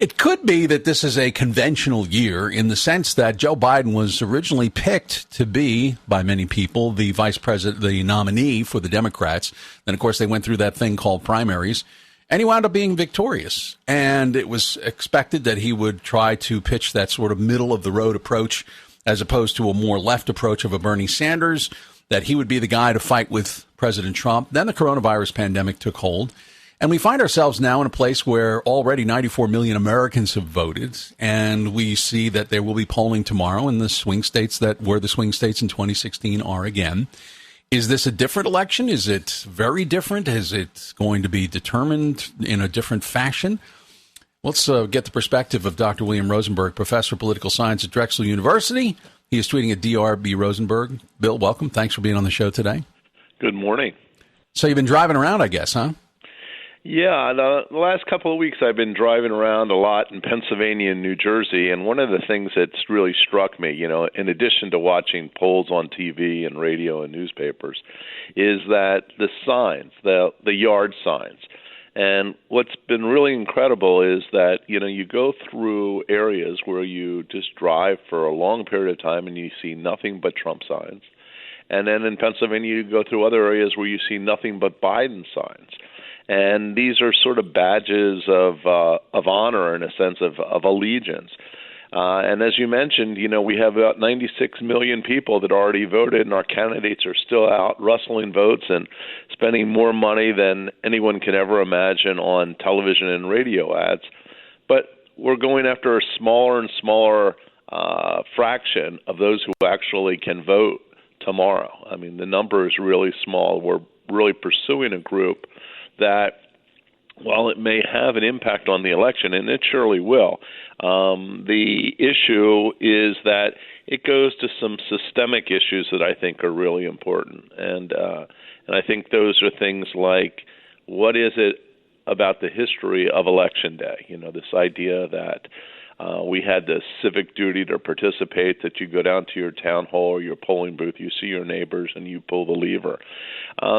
It could be that this is a conventional year in the sense that Joe Biden was originally picked to be, by many people, the vice president, the nominee for the Democrats. Then, of course, they went through that thing called primaries, and he wound up being victorious. And it was expected that he would try to pitch that sort of middle-of-the-road approach as opposed to a more left approach of a Bernie Sanders, that he would be the guy to fight with President Trump. Then the coronavirus pandemic took hold. And we find ourselves now in a place where already 94 million Americans have voted, and we see that there will be polling tomorrow in the swing states that were the swing states in 2016 are again. Is this a different election? Is it very different? Is it going to be determined in a different fashion? Let's get the perspective of Dr. William Rosenberg, professor of political science at Drexel University. He is tweeting at DRB Rosenberg. Bill, welcome. Thanks for being on the show today. Good morning. So you've been driving around, I guess, huh? Yeah, the last couple of weeks I've been driving around a lot in Pennsylvania and New Jersey, and one of the things that's really struck me, in addition to watching polls on TV and radio and newspapers, is that the signs, the yard signs. And what's been really incredible is that, you go through areas where you just drive for a long period of time and you see nothing but Trump signs. And then in Pennsylvania, you go through other areas where you see nothing but Biden signs. And these are sort of badges of honor, in a sense of allegiance. And as you mentioned, we have about 96 million people that already voted, and our candidates are still out rustling votes and spending more money than anyone can ever imagine on television and radio ads. But we're going after a smaller and smaller fraction of those who actually can vote tomorrow. I mean, the number is really small. We're really pursuing a group that, while it may have an impact on the election, and it surely will, the issue is that it goes to some systemic issues that I think are really important. And I think those are things like, what is it about the history of Election Day? This idea that we had the civic duty to participate, that you go down to your town hall or your polling booth, you see your neighbors, and you pull the lever.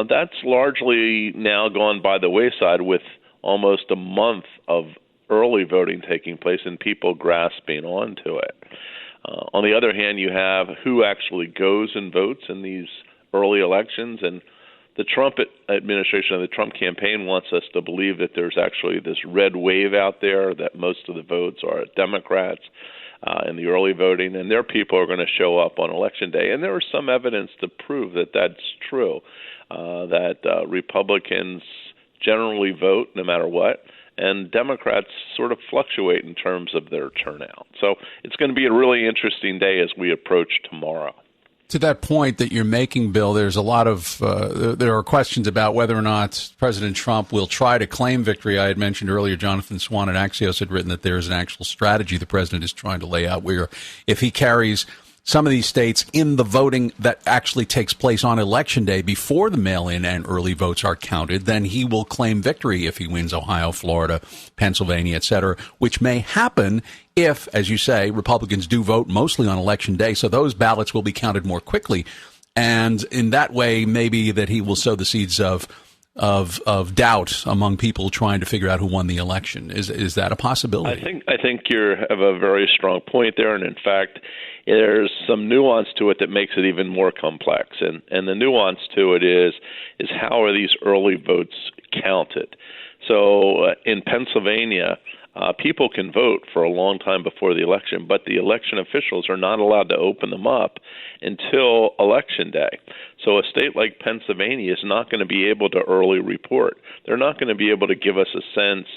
That's largely now gone by the wayside, with almost a month of early voting taking place and people grasping onto it. On the other hand, you have who actually goes and votes in these early elections, and the Trump administration, the Trump campaign, wants us to believe that there's actually this red wave out there, that most of the votes are Democrats in the early voting, and their people are going to show up on Election Day. And there is some evidence to prove that that's true, that Republicans generally vote no matter what, and Democrats sort of fluctuate in terms of their turnout. So it's going to be a really interesting day as we approach tomorrow. To that point that you're making, Bill, there's a lot of there are questions about whether or not President Trump will try to claim victory. I had mentioned earlier, Jonathan Swan at Axios had written that there's an actual strategy the president is trying to lay out, where if he carries some of these states in the voting that actually takes place on Election Day before the mail-in and early votes are counted, then he will claim victory if he wins Ohio, Florida, Pennsylvania, et cetera, which may happen if, as you say, Republicans do vote mostly on Election Day. So those ballots will be counted more quickly. And in that way, maybe that he will sow the seeds of doubt among people trying to figure out who won the election. Is that a possibility? I think you have a very strong point there, and in fact, there's some nuance to it that makes it even more complex. And the nuance to it is how are these early votes counted? So in Pennsylvania, people can vote for a long time before the election, but the election officials are not allowed to open them up until Election Day. So a state like Pennsylvania is not going to be able to early report. They're not going to be able to give us a sense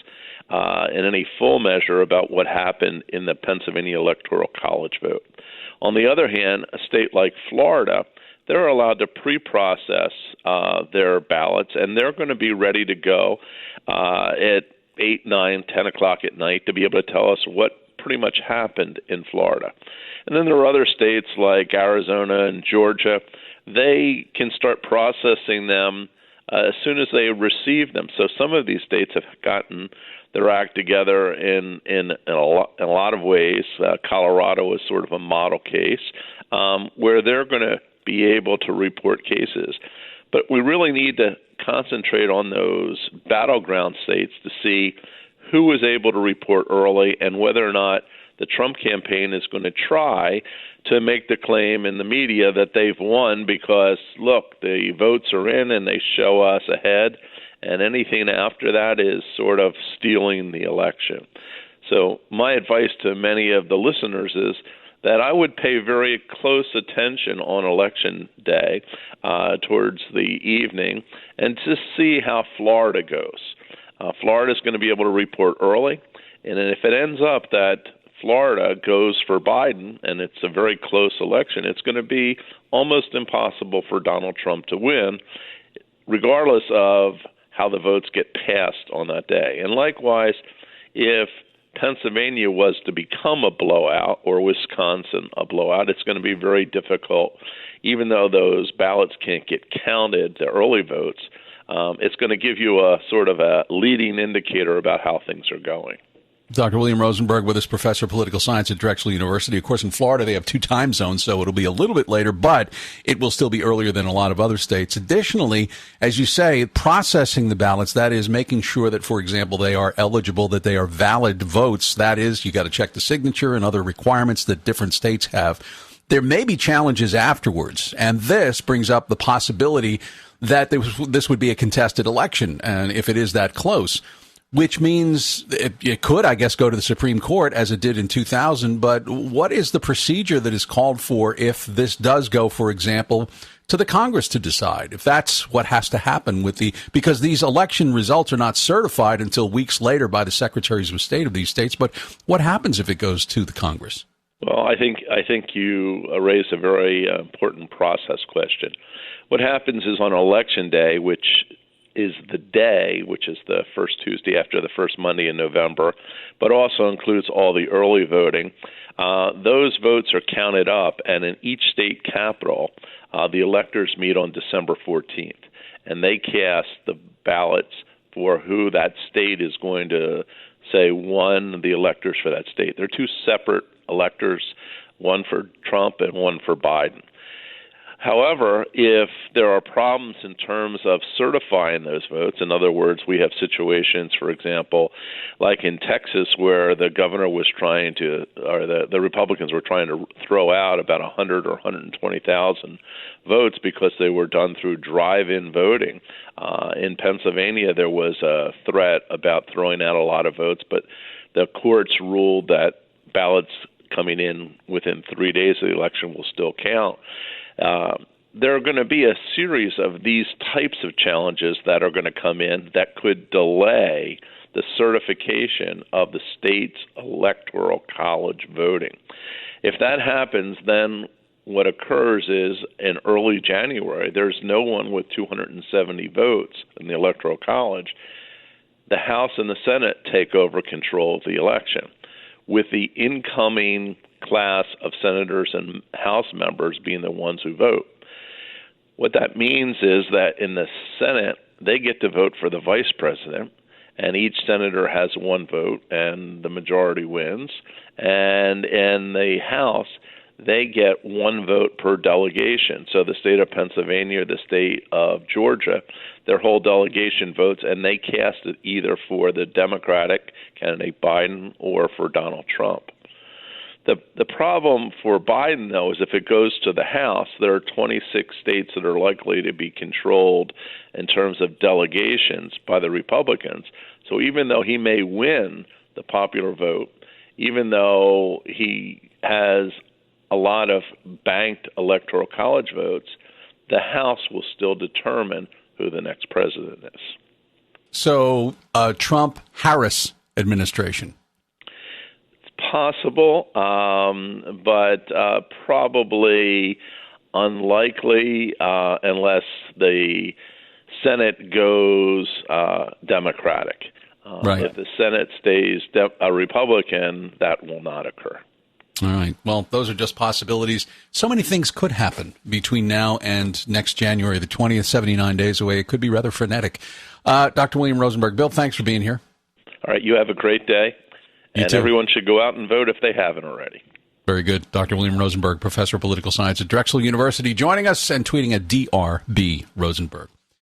in any full measure about what happened in the Pennsylvania Electoral College vote. On the other hand, a state like Florida, they're allowed to pre-process their ballots, and they're going to be ready to go at 8, 9, 10 o'clock at night to be able to tell us what pretty much happened in Florida. And then there are other states like Arizona and Georgia. They can start processing them as soon as they receive them. So some of these states have gotten their act together in a lot of ways. Colorado is sort of a model case where they're going to be able to report cases. But we really need to concentrate on those battleground states to see who was able to report early and whether or not the Trump campaign is going to try to make the claim in the media that they've won because, look, the votes are in and they show us ahead, and anything after that is sort of stealing the election. So my advice to many of the listeners is that I would pay very close attention on Election Day towards the evening and just see how Florida goes. Florida is going to be able to report early, and if it ends up that Florida goes for Biden, and it's a very close election, it's going to be almost impossible for Donald Trump to win, regardless of how the votes get passed on that day. And likewise, if Pennsylvania was to become a blowout or Wisconsin a blowout, it's going to be very difficult. Even though those ballots can't get counted, the early votes, it's going to give you a sort of a leading indicator about how things are going. Dr. William Rosenberg with us, professor of political science at Drexel University. Of course, in Florida, they have 2 time zones, so it'll be a little bit later, but it will still be earlier than a lot of other states. Additionally, as you say, processing the ballots, that is making sure that, for example, they are eligible, that they are valid votes. That is, you got to check the signature and other requirements that different states have. There may be challenges afterwards, and this brings up the possibility that this would be a contested election, and if it is that close, which means it could, I guess, go to the Supreme Court as it did in 2000. But what is the procedure that is called for if this does go, for example, to the Congress to decide? If that's what has to happen because these election results are not certified until weeks later by the secretaries of state of these states. But what happens if it goes to the Congress? Well, I think you raised a very important process question. What happens is on Election Day, which is the day, which is the first Tuesday after the first Monday in November, but also includes all the early voting. Those votes are counted up, and in each state capital, the electors meet on December 14th, and they cast the ballots for who that state is going to say won the electors for that state. They're 2 separate electors, one for Trump and one for Biden. However, if there are problems in terms of certifying those votes, in other words, we have situations, for example, like in Texas where the governor was trying to, or the Republicans were trying to throw out about 100 or 120,000 votes because they were done through drive-in voting. In Pennsylvania, there was a threat about throwing out a lot of votes, but the courts ruled that ballots coming in within 3 days of the election will still count. There are going to be a series of these types of challenges that are going to come in that could delay the certification of the state's electoral college voting. If that happens, then what occurs is in early January, there's no one with 270 votes in the electoral college. The House and the Senate take over control of the election, with the incoming class of senators and House members being the ones who vote. What that means is that in the Senate, they get to vote for the vice president, and each senator has 1 vote, and the majority wins. And in the House, they get 1 vote per delegation. So the state of Pennsylvania, the state of Georgia, their whole delegation votes, and they cast it either for the Democratic candidate Biden or for Donald Trump. The problem for Biden, though, is if it goes to the House, there are 26 states that are likely to be controlled in terms of delegations by the Republicans. So even though he may win the popular vote, even though he has a lot of banked electoral college votes, the House will still determine who the next president is. So, Trump-Harris administration. Possible, but probably unlikely unless the Senate goes Democratic. Right. If the Senate stays a Republican, that will not occur. All right. Well, those are just possibilities. So many things could happen between now and next January the 20th, 79 days away. It could be rather frenetic. Dr. William Rosenberg, Bill, thanks for being here. All right. You have a great day. You and too. Everyone should go out and vote if they haven't already. Very good. Dr. William Rosenberg, professor of political science at Drexel University, joining us and tweeting at DRB Rosenberg.